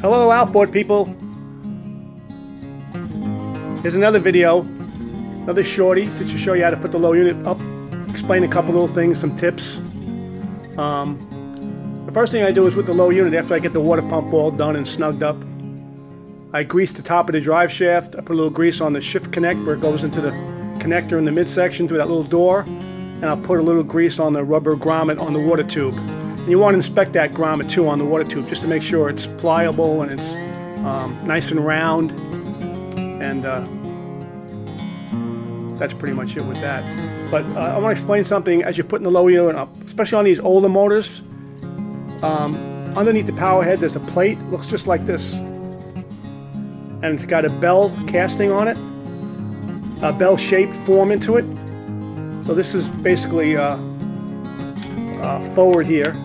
Hello outboard people. Here's another video, another shorty to just show you how to put the low unit up, explain a couple little things, some tips. The first thing I do is with the low unit, after I get the water pump all done and snugged up, I grease the top of the drive shaft. I put a little grease on the shift connect where it goes into the connector in the midsection through that little door, and I'll put a little grease on the rubber grommet on the water tube. And you want to inspect that grommet too on the water tube just to make sure it's pliable and it's nice and round. And that's pretty much it with that. But I want to explain something as you're putting the low unit up, especially on these older motors. Underneath the power head there's a plate, looks just like this. And it's got a bell casting on it, a bell-shaped form into it. So this is basically forward here.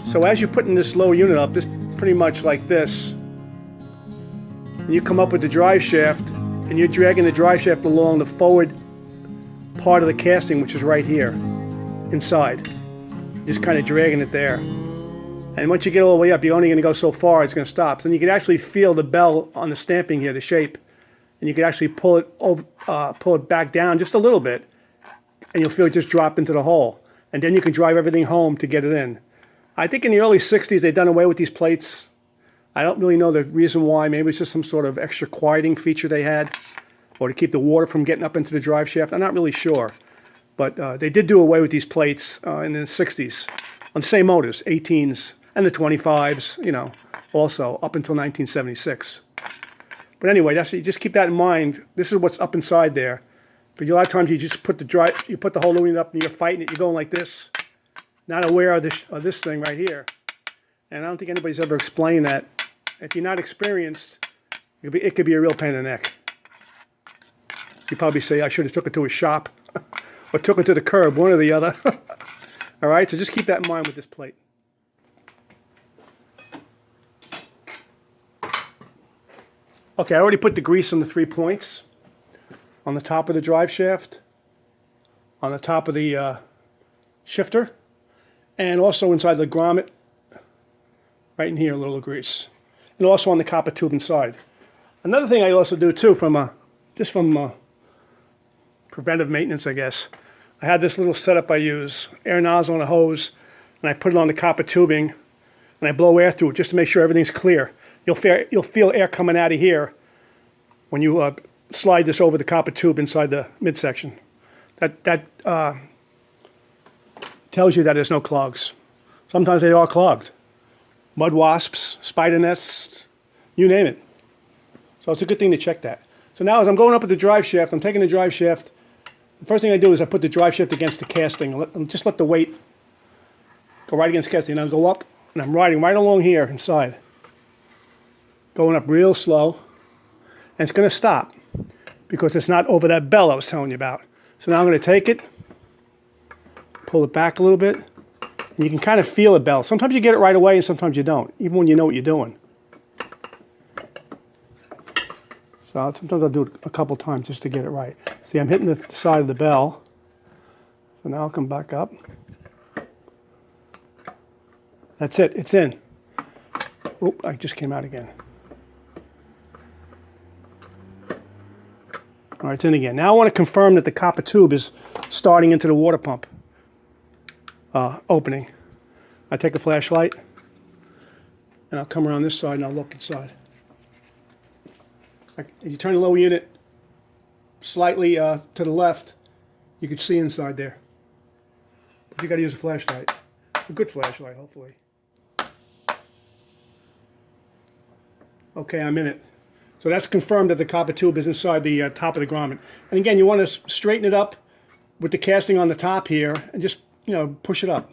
So as you're putting this low unit up, this pretty much like this, and you come up with the drive shaft, and you're dragging the drive shaft along the forward part of the casting, which is right here, inside. Just kind of dragging it there. And once you get all the way up, you're only going to go so far, it's going to stop. So then you can actually feel the bell on the stamping here, the shape. And you can actually pull it over, pull it back down just a little bit, and you'll feel it just drop into the hole. And then you can drive everything home to get it in. I think in the early 60s they'd done away with these plates. I don't really know the reason why. Maybe it's just some sort of extra quieting feature they had, or to keep the water from getting up into the drive shaft. I'm not really sure. But they did do away with these plates in the 60s on the same motors, 18s and the 25s, you know, also up until 1976. But anyway, that's, you just keep that in mind. This is what's up inside there. But a lot of times you just put the whole unit up and you're fighting it. You're going like this, not aware of this thing right here. And I don't think anybody's ever explained that. If you're not experienced, it could be a real pain in the neck. You probably say, I should have took it to a shop or took it to the curb, one or the other. All right, so just keep that in mind with this plate. Okay, I already put the grease on the 3 points. On the top of the drive shaft, on the top of the shifter, and also inside the grommet, right in here, a little grease. And also on the copper tube inside. Another thing I also do too, just from preventive maintenance, I guess, I had this little setup I use, air nozzle and a hose, and I put it on the copper tubing, and I blow air through it just to make sure everything's clear. You'll feel air coming out of here when you slide this over the copper tube inside the midsection. That tells you that there's no clogs. Sometimes they are clogged. Mud wasps, spider nests, you name it. So it's a good thing to check that. So now as I'm going up with the drive shaft, I'm taking the drive shaft. The first thing I do is I put the drive shaft against the casting and just let the weight go right against the casting. And I'll go up and I'm riding right along here inside. Going up real slow. And it's going to stop because it's not over that bell I was telling you about. So now I'm going to take it, pull it back a little bit, and you can kind of feel the bell. Sometimes you get it right away and sometimes you don't, even when you know what you're doing. So sometimes I'll do it a couple times just to get it right. See, I'm hitting the side of the bell. So now I'll come back up. That's it, it's in. Oop, I just came out again. All right, it's in again. Now I want to confirm that the copper tube is starting into the water pump opening. I take a flashlight and I'll come around this side and I'll look inside. If you turn the low unit slightly to the left, you can see inside there. But you got to use a flashlight, a good flashlight, hopefully. Okay, I'm in it. So that's confirmed that the copper tube is inside the top of the grommet. And again, you want to straighten it up with the casting on the top here and just, you know, push it up.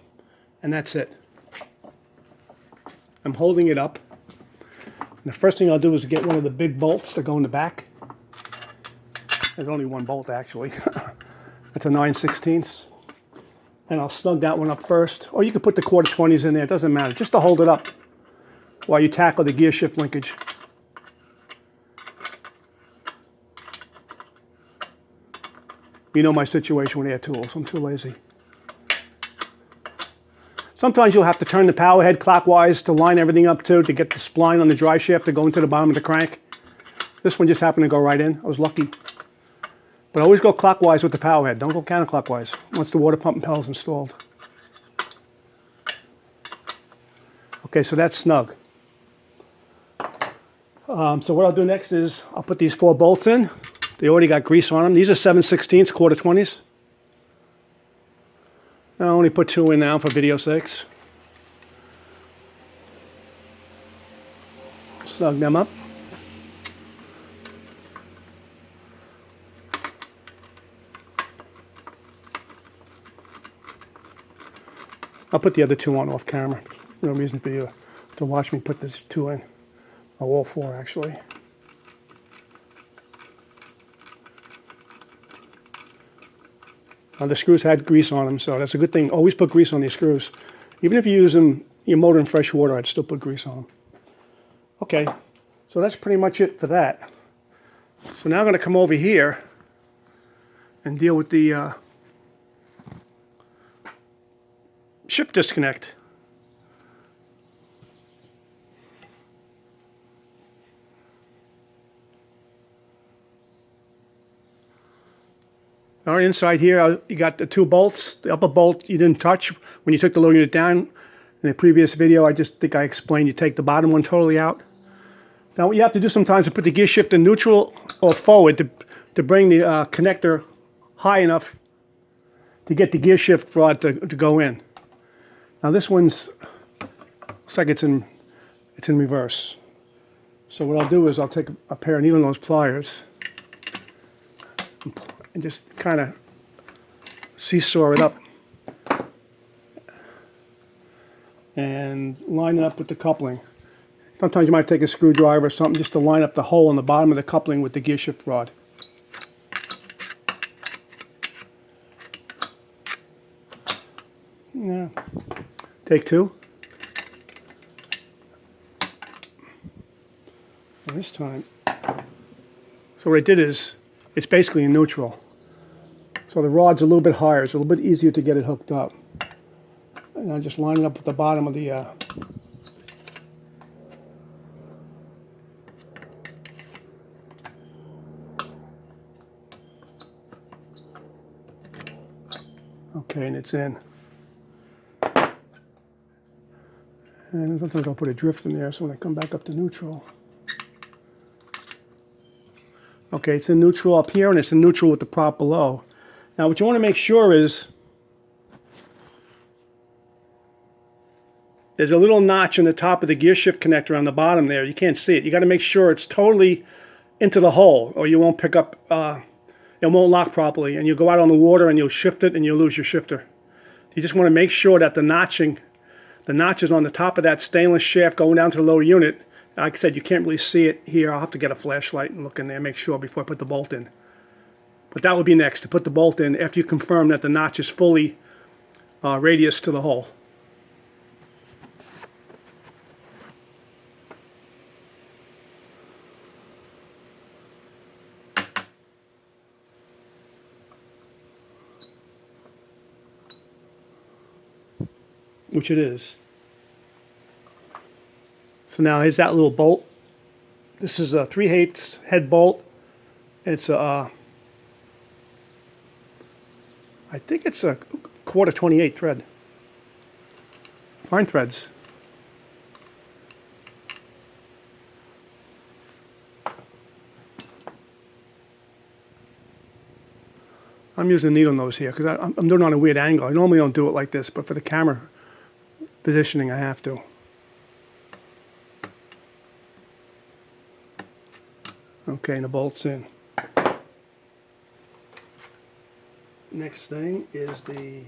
And that's it. I'm holding it up. And the first thing I'll do is get one of the big bolts that go in the back. There's only one bolt actually. That's a 9/16. And I'll snug that one up first. Or you can put the 1/4-20s in there, it doesn't matter. Just to hold it up while you tackle the gear shift linkage. You know my situation with air tools. I'm too lazy. Sometimes you'll have to turn the power head clockwise to line everything up too, to get the spline on the drive shaft to go into the bottom of the crank. This one just happened to go right in. I was lucky. But always go clockwise with the power head. Don't go counterclockwise once the water pump and pedal is installed. Okay, so that's snug. So what I'll do next is I'll put these 4 bolts in. They already got grease on them. These are 7/16 quarter 20s. I only put 2 in now for video sakes. Snug them up. I'll put the other 2 on off camera. No reason for you to watch me put this 2 in. Oh, all 4 actually. The screws had grease on them, so that's a good thing. Always put grease on these screws. Even if you use them, your motor in fresh water, I'd still put grease on them. Okay, so that's pretty much it for that. So now I'm going to come over here and deal with the shift disconnect. All right, inside here, you got the 2 bolts. The upper bolt you didn't touch when you took the low unit down. In the previous video, I just think I explained you take the bottom one totally out. Now, what you have to do sometimes is put the gear shift in neutral or forward to bring the connector high enough to get the gear shift rod to go in. Now, this one's looks like it's in reverse. So what I'll do is I'll take a pair of needle nose pliers and just kind of seesaw it up and line it up with the coupling. Sometimes you might take a screwdriver or something just to line up the hole in the bottom of the coupling with the gear shift rod. Yeah. Take 2. And this time, so what I did is, it's basically in neutral. So the rod's a little bit higher. It's a little bit easier to get it hooked up. And I just line it up with the bottom of the okay, and it's in. And sometimes I'll put a drift in there so when I come back up to neutral. Okay, it's in neutral up here and it's in neutral with the prop below. Now what you want to make sure is there's a little notch in the top of the gear shift connector on the bottom there. You can't see it. You got to make sure it's totally into the hole or you won't pick up, it won't lock properly and you'll go out on the water and you'll shift it and you'll lose your shifter. You just want to make sure that the notches on the top of that stainless shaft going down to the lower unit, like I said, you can't really see it here. I'll have to get a flashlight and look in there and make sure before I put the bolt in. But that would be next, to put the bolt in after you confirm that the notch is fully radius to the hole. Which it is. So now here's that little bolt. This is a 3/8 head bolt. It's a, I think it's a quarter 28 thread. Fine threads. I'm using a needle nose here because I'm doing it on a weird angle. I normally don't do it like this, but for the camera positioning I have to. Okay, and the bolt's in. Next thing is the